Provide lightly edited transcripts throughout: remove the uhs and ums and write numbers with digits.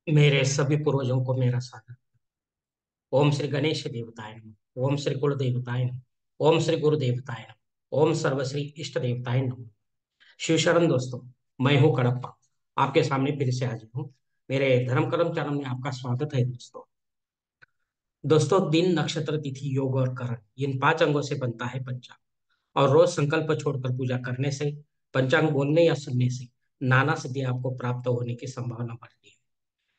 मेरे सभी पूर्वजों को मेरा सादर। ओम श्री गणेश देवताय नमः। ओम श्री कुल देवताय नमः। ओम श्री गुरु देवताय नमः। ओम सर्वश्री इष्ट देवताय नमः। शिव शरण दोस्तों, मैं हूँ कड़प्पा। आपके सामने फिर से हाजिर हूँ। मेरे धर्म कर्म चैनल में आपका स्वागत है दोस्तों। दोस्तों, दिन, नक्षत्र, तिथि, योग और करण, इन 5 अंगों से बनता है पंचांग। और रोज संकल्प छोड़कर पूजा करने से, पंचांग बोलने या सुनने से नाना सिद्धि आपको प्राप्त होने की संभावना बढ़ती है।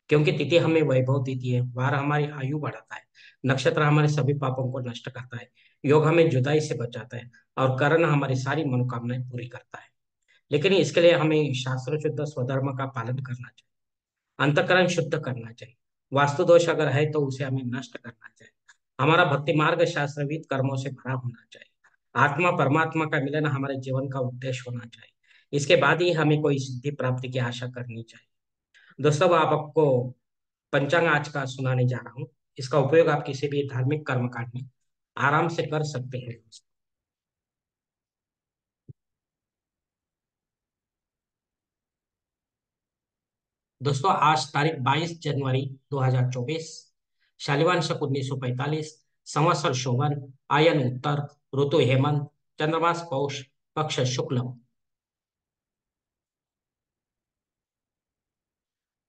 क्योंकि तिथि हमें वैभव देती है, वार हमारी आयु बढ़ाता है, नक्षत्र हमारे सभी पापों को नष्ट करता है, योग हमें जुदाई से बचाता है, और कर्ण हमारी सारी मनोकामनाएं पूरी करता है। लेकिन इसके लिए हमें शास्त्र शुद्ध स्वधर्म का पालन करना चाहिए, अंतःकरण शुद्ध करना चाहिए। वास्तु दोष अगर है तो उसे हमें नष्ट करना चाहिए। हमारा भक्ति मार्ग शास्त्रविद कर्मों से भरा होना चाहिए। आत्मा परमात्मा का मिलन हमारे जीवन का उद्देश्य होना चाहिए। इसके बाद ही हमें कोई सिद्धि प्राप्ति की आशा करनी चाहिए। दोस्तों, अब आपको पंचांग आज का सुनाने जा रहा हूँ। इसका उपयोग आप किसी भी धार्मिक कर्मकांड में आराम से कर सकते हैं। दोस्तों, आज तारीख 22 जनवरी 2024, शालिवान शक 1945, संवत्सर शोभन, आयन उत्तर, ऋतु हेमंत, चंद्रमास पौष, पक्ष शुक्ल।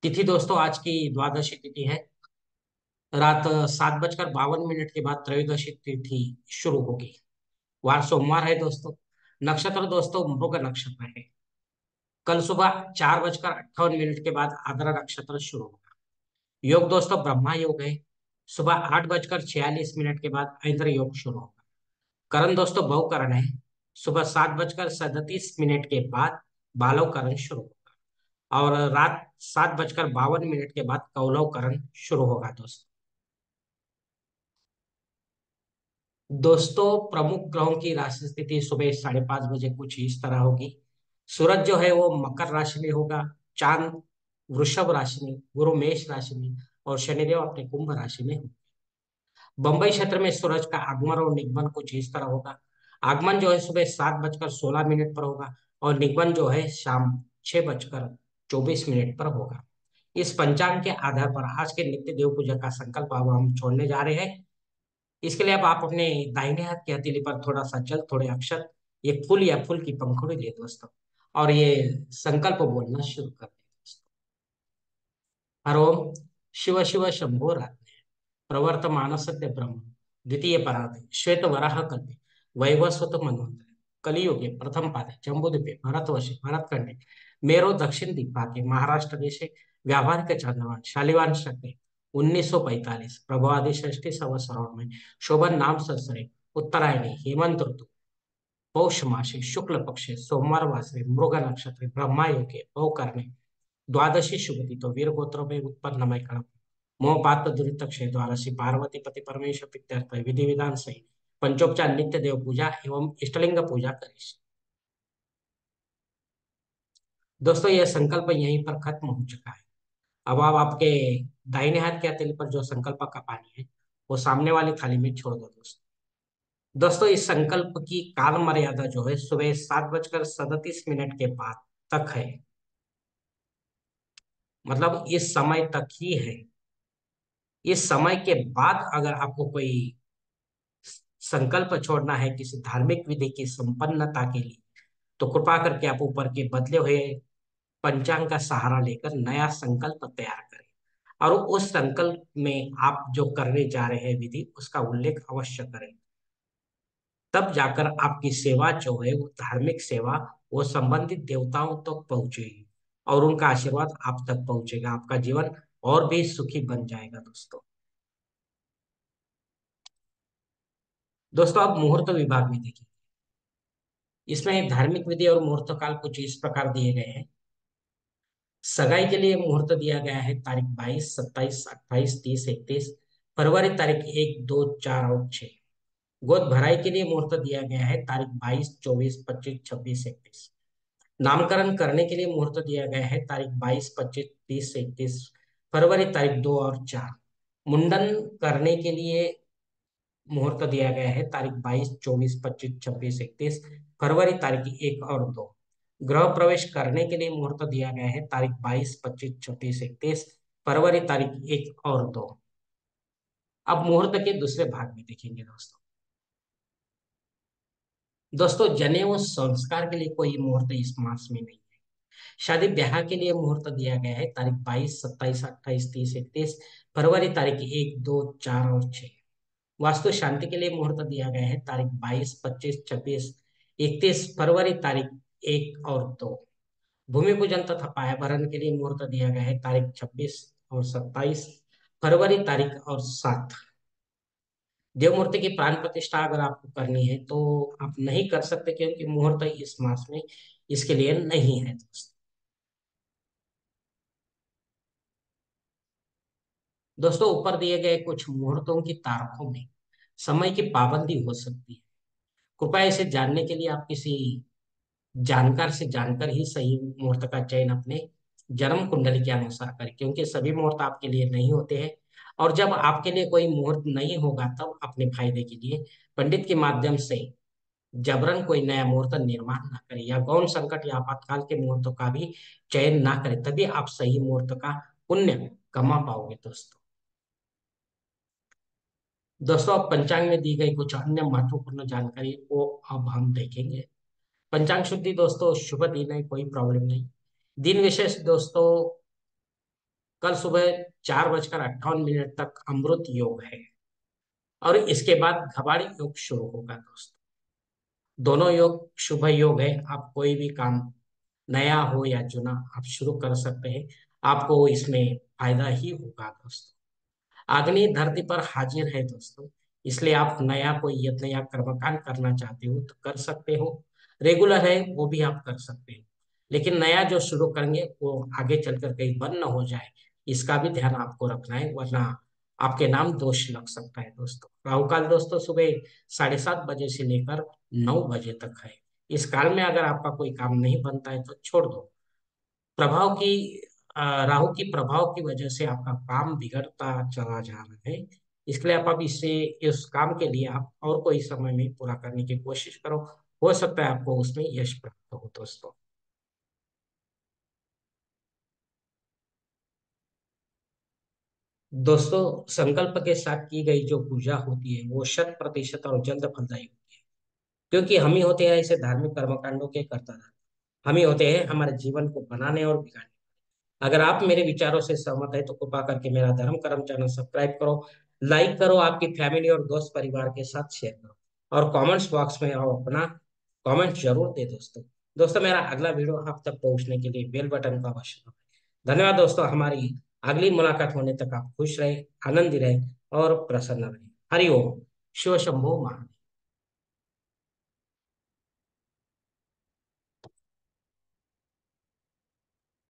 तिथि दोस्तों, आज की द्वादशी तिथि है। रात 7:52 के बाद त्रयोदशी तिथि शुरू होगी। वार सोमवार है दोस्तों। नक्षत्र दोस्तों मृग नक्षत्र है। कल सुबह 4:58 के बाद आद्रा नक्षत्र शुरू होगा। योग दोस्तों ब्रह्मा योग है। सुबह 8:46 के बाद ऐंद्र योग शुरू होगा। करण दोस्तों बहुकरण है। सुबह 7:37 के बाद बालव करण शुरू होगा। और रात 7:52 के बाद कौलव करण शुरू होगा दोस्तों। दोस्तों, प्रमुख ग्रहों की राशि स्थिति सुबह 5:30 कुछ इस तरह होगी। सूरज जो है वो मकर राशि में होगा। चांद वृषभ राशि में, गुरु मेष राशि में, और शनिदेव अपने कुंभ राशि में होंगे। बंबई क्षेत्र में सूरज का आगमन और निगमन कुछ इस तरह होगा। आगमन जो है सुबह 7:16 पर होगा, और निगमन जो है शाम 6:24 पर होगा। इस पंचांग के आधार पर आज के नित्य देव पूजा का संकल्प अब हम छोड़ने जा रहे हैं। इसके लिए अब आप अपने दाहिने हाथ की हथेली पर थोड़ा सा जल, थोड़े अक्षत, एक फूल या फूल की पंखुड़ी ले दोस्तों, और ये संकल्प बोलना शुरू कर दें दोस्तों। हर ओम शिव शिव शंभो रात्रि प्रवर्तमान सत्य ब्रह्म द्वितीय पराते श्वेत वराह कल्पे वैवस्वत मनवंतरे कलियुगे प्रथम पादे जम्बूद्वीपे भरतवर्षे भरतखंडे मेरो दक्षिण दिग्भागे महाराष्ट्र देशे व्यावहारिक चांद्रमान शालिवान शके 1945 प्रभवादि षष्ठी संवत्सरों में शोभन नाम संवत्सरे उत्तरायणी हेमंत ऋतु पौष मासे शुक्ल पक्षे सोमवार वासरे मृग नक्षत्र ब्रह्मा योगे बहुकर्णे द्वादशी शुभति तो वीर गोत्र में उत्पन्न मय कणप मोह पात्र दुरित क्षय द्वारा श्री पार्वती पति परमेश्वर प्रीत्यर्थ विधि विधान सहित पंचोपचार नित्य देव पूजा एवं इष्टलिंग पूजा करें। दोस्तों, यह संकल्प यहीं पर खत्म हो चुका है। अब आप आपके दाहिने हाथ के हथेली पर जो संकल्प का पानी है वो सामने वाली थाली में छोड़ दो दोस्तों। दोस्तों, इस संकल्प की काल मर्यादा जो है सुबह 7:37 के बाद तक है। मतलब इस समय तक ही है। इस समय के बाद अगर आपको कोई संकल्प छोड़ना है किसी धार्मिक विधि की संपन्नता के लिए, तो कृपा करके आप ऊपर के बदले हुए पंचांग का सहारा लेकर नया संकल्प तैयार करें। और उस संकल्प में आप जो करने जा रहे हैं विधि, उसका उल्लेख अवश्य करें। तब जाकर आपकी सेवा जो है वो धार्मिक सेवा, वो संबंधित देवताओं तक पहुंचेगी, और उनका आशीर्वाद आप तक पहुंचेगा। आपका जीवन और भी सुखी बन जाएगा दोस्तों। दोस्तों, आप मुहूर्त विभाग में देखिए। इसमें धार्मिक विधि और मुहूर्त काल कुछ इस प्रकार दिए गए हैं। सगाई के लिए मुहूर्त दिया गया है तारीख 22, 27, 28, 30, 31 फरवरी, तारीख 1, 2, 4 और 6। गोद भराई के लिए मुहूर्त दिया गया है तारीख 22, 24, 25, 26, 31। नामकरण करने के लिए मुहूर्त दिया गया है तारीख 22, 25, 30, 31 फरवरी, तारीख 2 और 4। मुंडन करने के लिए मुहूर्त दिया गया है तारीख 22, 24, 25, 26, 31 फरवरी, तारीख 1 और 2। गृह प्रवेश करने के लिए मुहूर्त दिया गया है तारीख 22, 25, 26, 31 फरवरी तारीख 1 और 2। अब मुहूर्त के दूसरे भाग में देखेंगे दोस्तों। दोस्तों, जनेऊ संस्कार के लिए कोई मुहूर्त इस मास में नहीं है। शादी ब्याह के लिए मुहूर्त दिया गया है तारीख 22, 27, 28, 30, 31 फरवरी, तारीख 1, 2, 4 और 6। वास्तु शांति के लिए मुहूर्त दिया गया है तारीख 22, 25, 26, 31 फरवरी, तारीख 1 और 2। भूमि पूजन तथा पायाभरण के लिए मुहूर्त दिया गया है तारीख 26 और 27 फरवरी, तारीख और 7। देव मूर्ति की प्राण प्रतिष्ठा अगर आपको करनी है तो आप नहीं कर सकते, क्योंकि मुहूर्त इस मास में इसके लिए नहीं है दोस्तों। दोस्तों, ऊपर दिए गए कुछ मुहूर्तों की तारीखों में समय की पाबंदी हो सकती है। कृपया इसे जानने के लिए आप किसी जानकार से जानकर ही सही मुहूर्त का चयन अपने जन्म कुंडली के अनुसार करें, क्योंकि सभी मुहूर्त आपके लिए नहीं होते हैं। और जब आपके लिए कोई मुहूर्त नहीं होगा तब अपने फायदे के लिए पंडित के माध्यम से जबरन कोई नया मुहूर्त निर्माण ना करें, या गौण संकट या आपातकाल के मुहूर्तों का भी चयन ना करें, तभी आप सही मुहूर्त का पुण्य कमा पाओगे दोस्तों। दोस्तों, अब पंचांग में दी गई कुछ अन्य महत्वपूर्ण जानकारी को अब हम देखेंगे। पंचांग शुद्धि दोस्तों, शुभ दिन है, कोई प्रॉब्लम नहीं। दिन विशेष दोस्तों, कल सुबह 4:58 तक अमृत योग है, और इसके बाद घबाड़ी योग शुरू होगा दोस्तों। दोनों योग शुभ योग है। आप कोई भी काम नया हो या चुना आप शुरू कर सकते हैं, आपको इसमें फायदा ही होगा दोस्तों। अग्नि धरती पर हाजिर है दोस्तों, इसलिए आप नया कोई यत्न या कर्मकांड करना चाहते हो तो कर सकते हो। रेगुलर है वो भी आप कर सकते हो, लेकिन नया जो शुरू करेंगे वो आगे चलकर कहीं बंद न हो जाए, इसका भी ध्यान आपको रखना है, वरना आपके नाम दोष लग सकता है दोस्तों। राहु काल दोस्तों सुबह 7:30 बजे से लेकर 9 बजे तक है। इस काल में अगर आपका कोई काम नहीं बनता है तो छोड़ दो। प्रभाव की राहु की प्रभाव की वजह से आपका काम बिगड़ता चला जा रहा है। इसके लिए आप अब इसे इस काम के लिए आप और कोई समय में पूरा करने की कोशिश करो, हो सकता है आपको उसमें यश प्राप्त हो दोस्तों। दोस्तों, संकल्प के साथ की गई जो पूजा होती है वो 100% और जल्द फलदायी होती है, क्योंकि हम ही होते हैं ऐसे धार्मिक कर्मकांडों के कर्ता। हम ही होते हैं हमारे जीवन को बनाने और बिगाड़ने। अगर आप मेरे विचारों से सहमत है तो कृपा करके मेरा धर्म कर्म चैनल सब्सक्राइब करो, लाइक करो, आपकी फैमिली और दोस्त परिवार के साथ शेयर करो, और कमेंट्स बॉक्स में आओ अपना कमेंट जरूर दे दोस्तों। दोस्तों, मेरा अगला वीडियो आप तक पहुंचने के लिए बेल बटन का अवश्य दबाएं। धन्यवाद दोस्तों। हमारी अगली मुलाकात होने तक आप खुश रहे, आनंदी रहे और प्रसन्न रहे। हरि ओम। शिव शंभो महादेव।